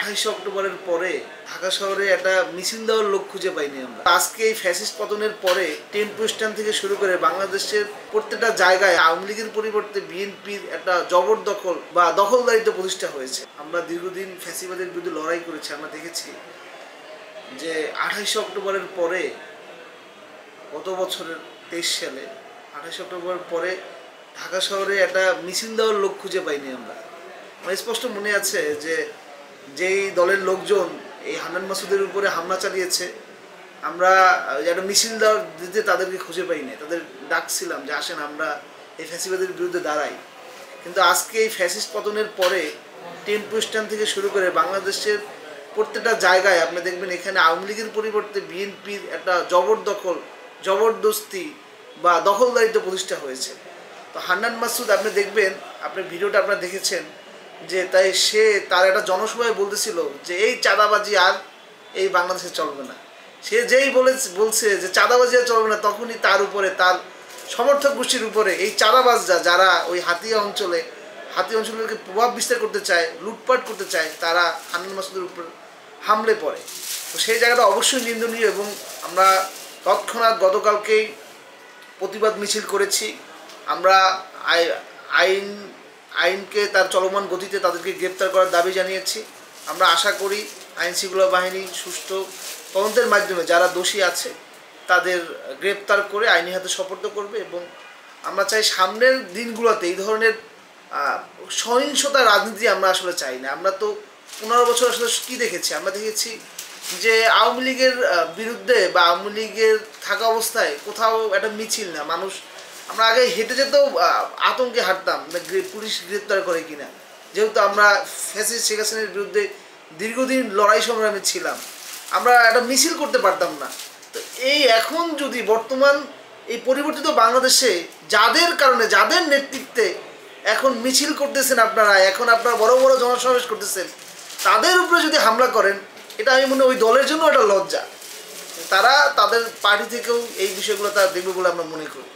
28 অক্টোবরের পরে ঢাকা শহরে একটা মিছিল দেওয়ার লোক খুঁজে পাইনি আমরা। আজকে এই ফ্যাসিস্ট পতনের পরে টেম্পো স্ট্যান্ড থেকে শুরু করে বাংলাদেশের প্রত্যেকটা জায়গায় আওয়ামী লীগের পরিবর্তে বিএনপির একটা জবরদখল বা দখলদারিত্ব প্রতিষ্ঠা হয়েছে। আমরা দীর্ঘদিন ফ্যাসিবাদের বিরুদ্ধে লড়াই করেছি। আমরা দেখেছি যে 28 অক্টোবরের পরে গত বছরের 23 সালে 28 অক্টোবরের পরে ঢাকা শহরে একটা মিছিল দেওয়ার লোক খুঁজে পাইনি আমরা। আমার স্পষ্ট মনে আছে যে যেই দলের লোকজন এই হান্নান মাসুদের উপরে হামলা চালিয়েছে, আমরা একটা মিছিল দেওয়ার দিতে তাদেরকে খুঁজে পাইনি। তাদের ডাকছিলাম যে আসেন আমরা এই ফ্যাসিবাদের বিরুদ্ধে দাঁড়াই। কিন্তু আজকে এই ফ্যাসিস্ট পতনের পরে টেম্পো স্ট্যান্ড থেকে শুরু করে বাংলাদেশের প্রত্যেকটা জায়গায় আপনি দেখবেন এখানে আওয়ামী লীগের পরিবর্তে বিএনপির একটা জবরদস্তি বা দখলদারিত্ব প্রতিষ্ঠা হয়েছে। তো হান্নান মাসুদ আপনি দেখবেন, আপনি ভিডিওটা আপনারা দেখেছেন যে তাই সে তার একটা জনসভায় বলতেছিল যে এই চাঁদাবাজি আর এই বাংলাদেশে চলবে না। সে যেই বলছে যে চাঁদাবাজি আর চলবে না, তখনই তার উপরে তার সমর্থক গোষ্ঠীর উপরে এই চাঁদাবাজরা যারা ওই হাতিয়া অঞ্চলকে প্রভাব বিস্তার করতে চায়, লুটপাট করতে চায়, তারা হান্নান মাসুদের উপর হামলে পড়ে। তো সেই জায়গাটা অবশ্যই নিন্দনীয় এবং আমরা তৎক্ষণাৎ গতকালকেই প্রতিবাদ মিছিল করেছি। আমরা আইনকে তার চলমান গতিতে তাদেরকে গ্রেপ্তার করার দাবি জানিয়েছি। আমরা আশা করি আইনশৃঙ্খলা বাহিনী সুষ্ঠু তদন্তের মাধ্যমে যারা দোষী আছে তাদের গ্রেপ্তার করে আইনি হাতে সোপর্দ করবে। এবং আমরা চাই সামনের দিনগুলোতে এই ধরনের সহিংসতা রাজনীতি আমরা আসলে চাই না। আমরা তো 15 বছর আসলে কী দেখেছি? আমরা দেখেছি যে আওয়ামী লীগের বিরুদ্ধে বা আওয়ামী লীগের থাকা অবস্থায় কোথাও একটা মিছিল না, মানুষ আমরা আগে হেঁটে যেতেও আতঙ্কে হাঁটতাম পুলিশ গ্রেপ্তার করে কিনা, যেহেতু আমরা ফ্যাসিস্ট শেখ হাসিনার বিরুদ্ধে দীর্ঘদিন লড়াই সংগ্রামে ছিলাম, আমরা একটা মিছিল করতে পারতাম না। তো এই এখন যদি বর্তমান এই পরিবর্তিত বাংলাদেশে যাদের কারণে, যাদের নেতৃত্বে এখন মিছিল করতেছেন আপনারা, এখন আপনারা বড় বড় জনসমাবেশ করতেছেন, তাদের উপরে যদি হামলা করেন, এটা আমি মনে ওই দলের জন্য একটা লজ্জা। তারা তাদের পার্টি থেকেও এই বিষয়গুলো তারা দেখবে বলে আমরা মনে করি।